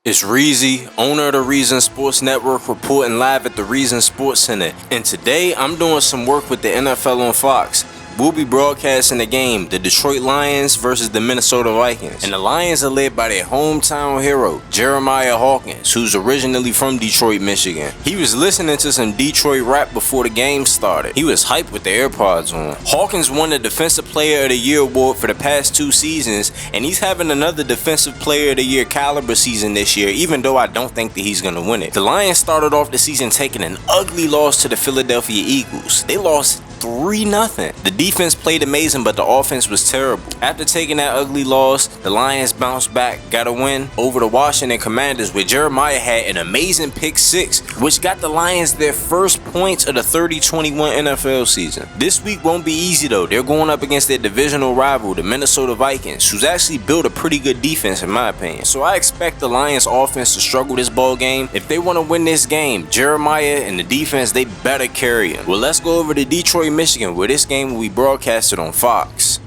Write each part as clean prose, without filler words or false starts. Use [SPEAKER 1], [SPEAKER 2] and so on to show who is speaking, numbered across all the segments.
[SPEAKER 1] It's Reezy, owner of the Reason Sports Network, reporting live at the Reason Sports Center. And today I'm doing some work with the NFL on Fox. We'll be broadcasting the game, the Detroit Lions versus the Minnesota Vikings. And the Lions are led by their hometown hero, Jeremiah Hawkins, who's originally from Detroit, Michigan. He was listening to some Detroit rap before the game started. He was hyped with the AirPods on. Hawkins won the Defensive Player of the Year award for the past 2 seasons, and he's having another Defensive Player of the Year caliber season this year, even though I don't think that he's going to win it. The Lions started off the season taking an ugly loss to the Philadelphia Eagles. They lost 3-0. The defense played amazing, but the offense was terrible. After taking that ugly loss, the Lions bounced back, got a win over the Washington Commanders, where Jeremiah had an amazing pick 6, which got the Lions their first points of the 30-21 NFL season. This week won't be easy though. They're going up against their divisional rival, the Minnesota Vikings, who's actually built a pretty good defense in my opinion. So I expect the Lions offense to struggle this ball game. If they want to win this game, Jeremiah and the defense, they better carry him. Well, let's go over to Detroit, Michigan, where this game will be broadcasted on Fox.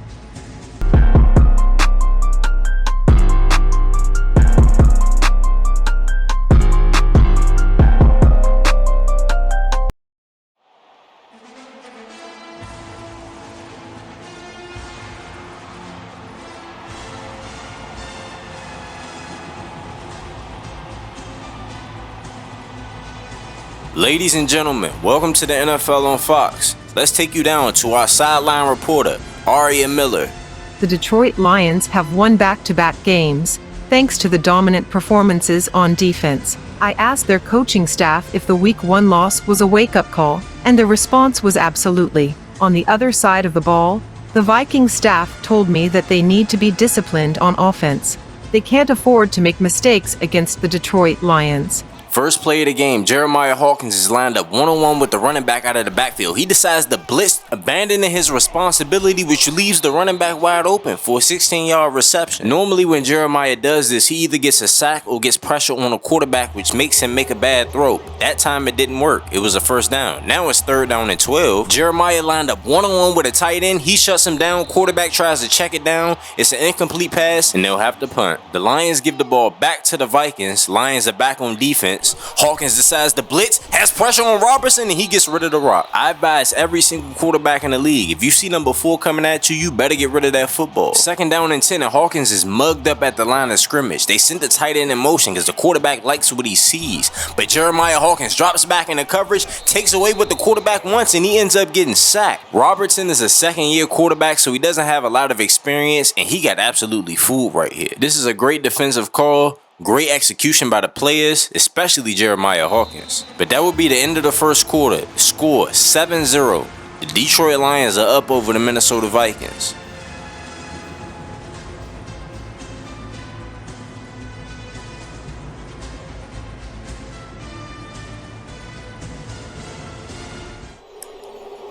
[SPEAKER 1] Ladies and gentlemen, welcome to the NFL on Fox. Let's take you down to our sideline reporter, Aria Miller.
[SPEAKER 2] The Detroit Lions have won back-to-back games, thanks to the dominant performances on defense. I asked their coaching staff if the Week 1 loss was a wake-up call, and the response was absolutely. On the other side of the ball, the Vikings staff told me that they need to be disciplined on offense. They can't afford to make mistakes against the Detroit Lions.
[SPEAKER 1] First play of the game, Jeremiah Hawkins is lined up one-on-one with the running back out of the backfield. He decides to blitz, abandoning his responsibility, which leaves the running back wide open for a 16-yard reception. Normally when Jeremiah does this, he either gets a sack or gets pressure on a quarterback, which makes him make a bad throw. That time it didn't work. It was a first down. Now it's 3rd down and 12. Jeremiah lined up one-on-one with a tight end. He shuts him down. Quarterback tries to check it down. It's an incomplete pass, and they'll have to punt. The Lions give the ball back to the Vikings. Lions are back on defense. Hawkins decides to blitz, has pressure on Robertson, and he gets rid of the rock. I advise every single quarterback in the league, if you see number 4 coming at you, you better get rid of that football. 2nd down and 10, and Hawkins is mugged up at the line of scrimmage. They sent the tight end in motion because the quarterback likes what he sees. But Jeremiah Hawkins drops back in the coverage, takes away what the quarterback wants, and he ends up getting sacked. Robertson is a 2nd-year quarterback, so he doesn't have a lot of experience, and he got absolutely fooled right here. This is a great defensive call. Great execution by the players, especially Jeremiah Hawkins. But that would be the end of the first quarter. Score 7-0. The Detroit Lions are up over the Minnesota Vikings.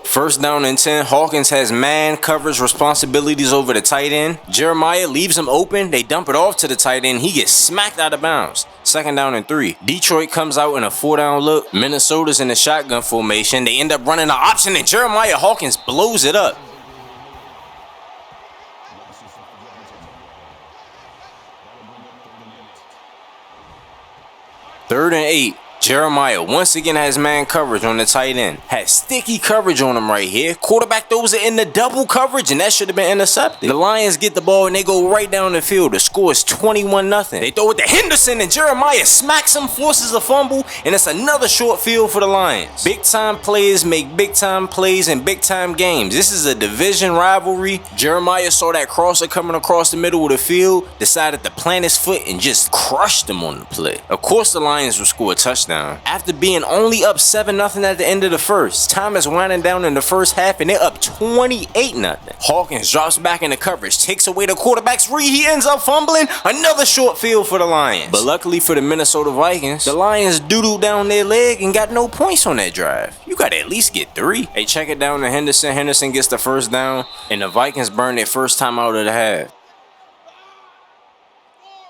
[SPEAKER 1] First down and 10, Hawkins has man coverage responsibilities over the tight end. Jeremiah leaves him open. They dump it off to the tight end. He gets smacked out of bounds. 2nd down and 3. Detroit comes out in a 4-down look. Minnesota's in the shotgun formation. They end up running an option, and Jeremiah Hawkins blows it up. Third and 8. Jeremiah once again has man coverage on the tight end. Has sticky coverage on him right here. Quarterback throws it in the double coverage, and that should have been intercepted. The Lions get the ball, and they go right down the field. The score is 21-0. They throw it to Henderson, and Jeremiah smacks him, forces a fumble, and it's another short field for the Lions. Big-time players make big-time plays in big-time games. This is a division rivalry. Jeremiah saw that crosser coming across the middle of the field, decided to plant his foot, and just crushed him on the play. Of course, the Lions will score a touchdown. After being only up 7-0 at the end of the first, time is winding down in the first half, and they're up 28-0. Hawkins drops back in the coverage, takes away the quarterback's read. He ends up fumbling. Another short field for the Lions. But luckily for the Minnesota Vikings, the Lions doodled down their leg and got no points on that drive. You gotta at least get 3. They check it down to Henderson. Henderson gets the first down, and the Vikings burn their first time out of the half.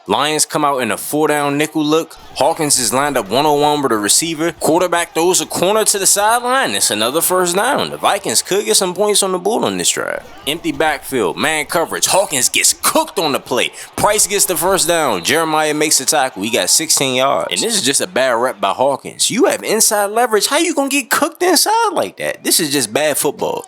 [SPEAKER 1] Lions come out in a 4-down nickel look. Hawkins is lined up one-on-one with a receiver. Quarterback throws a corner to the sideline. It's another first down. The Vikings could get some points on the board on this drive. Empty backfield, man coverage. Hawkins gets cooked on the play. Price gets the first down. Jeremiah makes the tackle. He got 16 yards. And this is just a bad rep by Hawkins. You have inside leverage. How you gonna get cooked inside like that? This is just bad football.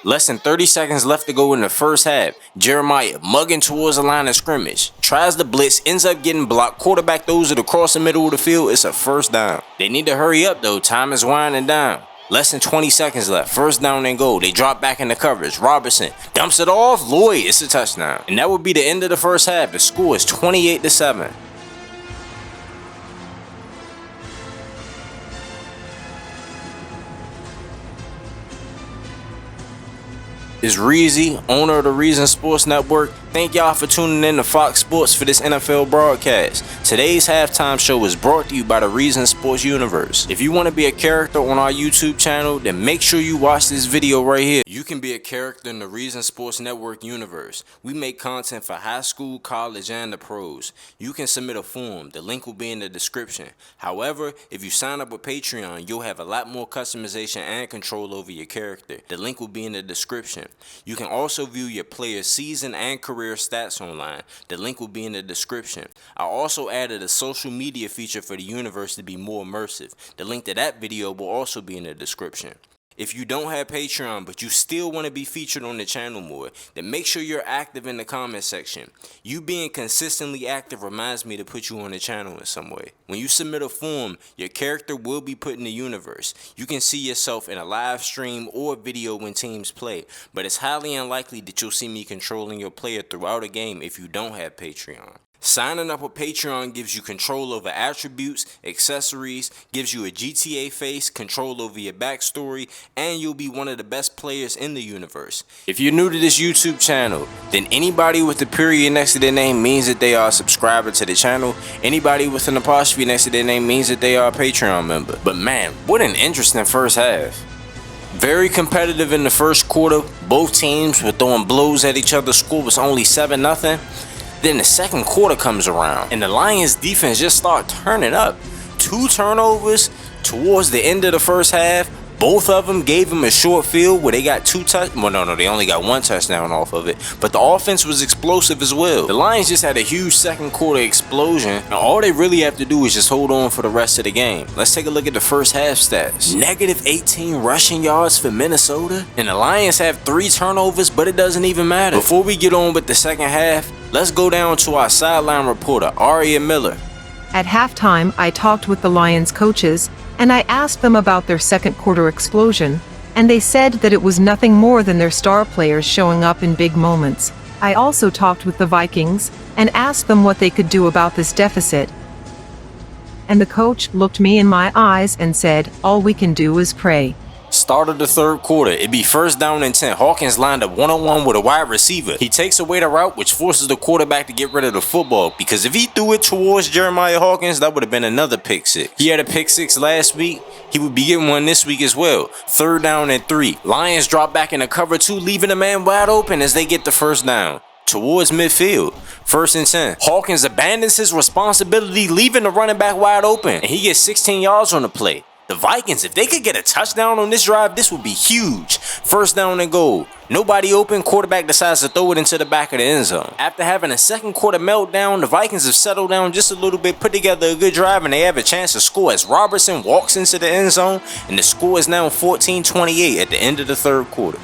[SPEAKER 1] Less than 30 seconds left to go in the first half. Jeremiah mugging towards the line of scrimmage. Tries the blitz, ends up getting blocked. Quarterback throws it across the middle of the field. It's a first down. They need to hurry up though. Time is winding down. Less than 20 seconds left. First down and goal. They drop back in the coverage. Robertson dumps it off. Lloyd, it's a touchdown. And that would be the end of the first half. The score is 28-7. It's Reezy, owner of the Reason Sports Network. Thank y'all for tuning in to Fox Sports for this NFL broadcast. Today's halftime show is brought to you by the Reason Sports Universe. If you want to be a character on our YouTube channel, then make sure you watch this video right here. You can be a character in the Reason Sports Network universe. We make content for high school, college, and the pros. You can submit a form. The link will be in the description. However, if you sign up with Patreon, you'll have a lot more customization and control over your character. The link will be in the description. You can also view your player's season and career stats online. The link will be in the description. I also added a social media feature for the universe to be more immersive. The link to that video will also be in the description. If you don't have Patreon but you still want to be featured on the channel more, then make sure you're active in the comment section. You being consistently active reminds me to put you on the channel in some way. When you submit a form, your character will be put in the universe. You can see yourself in a live stream or video when teams play, but it's highly unlikely that you'll see me controlling your player throughout a game if you don't have Patreon. Signing up with Patreon gives you control over attributes, accessories, gives you a GTA face, control over your backstory, and you'll be one of the best players in the universe. If you're new to this YouTube channel, then anybody with a period next to their name means that they are a subscriber to the channel. Anybody with an apostrophe next to their name means that they are a Patreon member. But man, what an interesting first half. Very competitive in the first quarter. Both teams were throwing blows at each other. Score was only 7-0. Then the second quarter comes around and the Lions defense just start turning up. 2 turnovers towards the end of the first half. Both of them gave them a short field where they got 2 touchdowns. Well, no, they only got 1 touchdown off of it. But the offense was explosive as well. The Lions just had a huge second quarter explosion. And all they really have to do is just hold on for the rest of the game. Let's take a look at the first half stats. -18 rushing yards for Minnesota. And the Lions have 3 turnovers, but it doesn't even matter. Before we get on with the second half, let's go down to our sideline reporter, Aria Miller.
[SPEAKER 2] At halftime, I talked with the Lions coaches, and I asked them about their second quarter explosion, and they said that it was nothing more than their star players showing up in big moments. I also talked with the Vikings, and asked them what they could do about this deficit. And the coach looked me in my eyes and said, "All we can do is pray."
[SPEAKER 1] Start of the third quarter, it'd be first down and 10. Hawkins lined up one-on-one with a wide receiver. He takes away the route, which forces the quarterback to get rid of the football, because if he threw it towards Jeremiah Hawkins, that would have been another pick 6. He had a pick 6 last week. He would be getting one this week as well. Third down and 3. Lions drop back in the cover 2, leaving the man wide open as they get the first down towards midfield. First and 10. Hawkins abandons his responsibility, leaving the running back wide open, and he gets 16 yards on the play. The Vikings, if they could get a touchdown on this drive, this would be huge. First down and goal. Nobody open. Quarterback decides to throw it into the back of the end zone. After having a second quarter meltdown, the Vikings have settled down just a little bit, put together a good drive, and they have a chance to score as Robertson walks into the end zone, and the score is now 14-28 at the end of the third quarter.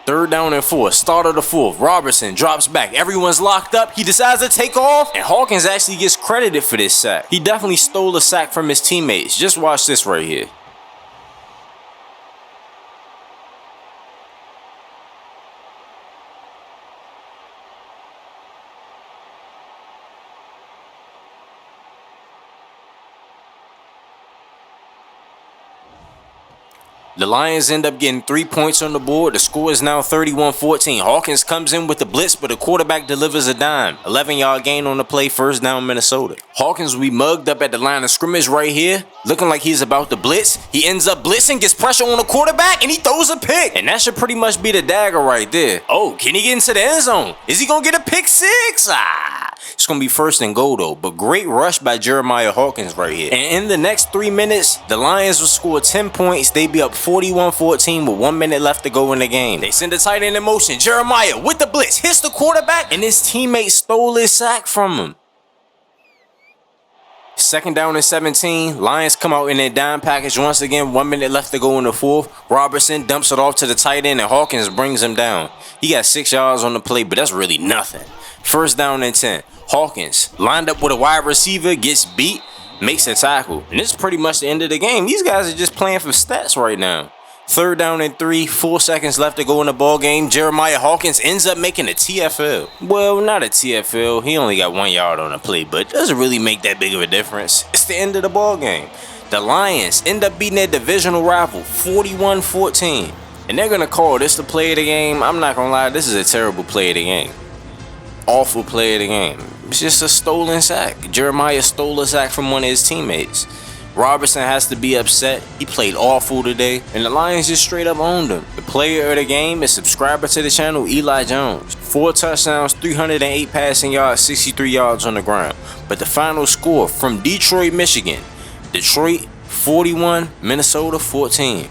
[SPEAKER 1] Third down and 4, start of the fourth. Robertson drops back. Everyone's locked up. He decides to take off, and Hawkins actually gets credited for this sack. He definitely stole a sack from his teammates. Just watch this right here. The Lions end up getting 3 points on the board. The score is now 31-14. Hawkins comes in with the blitz, but the quarterback delivers a dime. 11-yard gain on the play, first down Minnesota. Hawkins will be mugged up at the line of scrimmage right here, looking like he's about to blitz. He ends up blitzing, gets pressure on the quarterback, and he throws a pick. And that should pretty much be the dagger right there. Oh, can he get into the end zone? Is he going to get a pick six? It's going to be first and goal though, but great rush by Jeremiah Hawkins right here. And in the next 3 minutes, the Lions will score 10 points. They be up 41-14 with 1 minute left to go in the game. They send the tight end in motion. Jeremiah with the blitz, hits the quarterback, and his teammate stole his sack from him. Second down and 17. Lions come out in their dime package once again. 1 minute left to go in the fourth. Robertson dumps it off to the tight end, and Hawkins brings him down. He got 6 yards on the play, but that's really nothing. First down and 10. Hawkins lined up with a wide receiver, gets beat, makes a tackle. And this is pretty much the end of the game. These guys are just playing for stats right now. Third down and 3, 4 seconds left to go in the ball game. Jeremiah Hawkins ends up making a TFL. Well, not a TFL. He only got 1 yard on the play, but it doesn't really make that big of a difference. It's the end of the ball game. The Lions end up beating their divisional rival 41-14. And they're going to call this the play of the game. I'm not going to lie, this is a terrible play of the game. Awful play of the game. It's just a stolen sack. Jeremiah stole a sack from one of his teammates. Robertson has to be upset. He played awful today, and the Lions just straight up owned him. The player of the game is subscriber to the channel, Eli Jones. 4 touchdowns, 308 passing yards, 63 yards on the ground. But the final score from Detroit, Michigan. Detroit 41, Minnesota 14.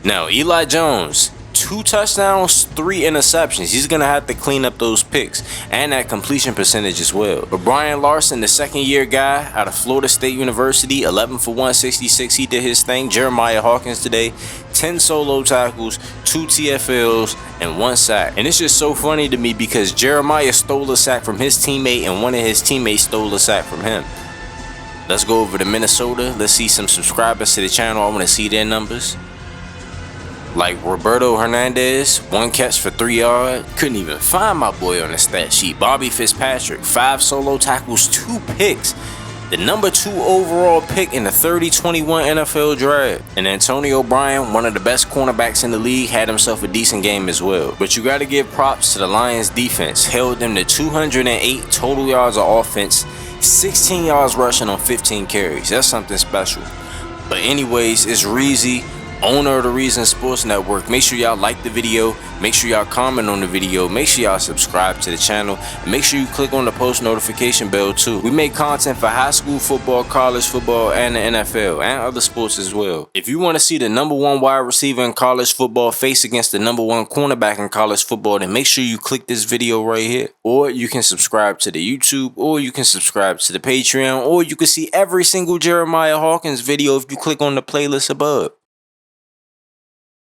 [SPEAKER 1] Now, Eli Jones, 2 touchdowns, 3 interceptions. He's going to have to clean up those picks and that completion percentage as well. But Brian Larson, the second-year guy out of Florida State University, 11 for 166. He did his thing. Jeremiah Hawkins today, 10 solo tackles, 2 TFLs, and 1 sack. And it's just so funny to me because Jeremiah stole a sack from his teammate and one of his teammates stole a sack from him. Let's go over to Minnesota. Let's see some subscribers to the channel. I want to see their numbers. Like Roberto Hernandez, 1 catch for 3 yards. Couldn't even find my boy on the stat sheet. Bobby Fitzpatrick, 5 solo tackles, 2 picks. The number 2 overall pick in the 30-21 NFL draft. And Antonio Brown, one of the best cornerbacks in the league, had himself a decent game as well. But you got to give props to the Lions defense. Held them to 208 total yards of offense, 16 yards rushing on 15 carries. That's something special. But anyways, it's Reezy, owner of the Reason Sports Network. Make sure y'all like the video, make sure y'all comment on the video, make sure y'all subscribe to the channel, and make sure you click on the post notification bell too. We make content for high school football, college football, and the NFL, and other sports as well. If you want to see the number 1 wide receiver in college football face against the number 1 cornerback in college football, then make sure you click this video right here. Or you can subscribe to the YouTube, or you can subscribe to the Patreon, or you can see every single Jeremiah Hawkins video if you click on the playlist above.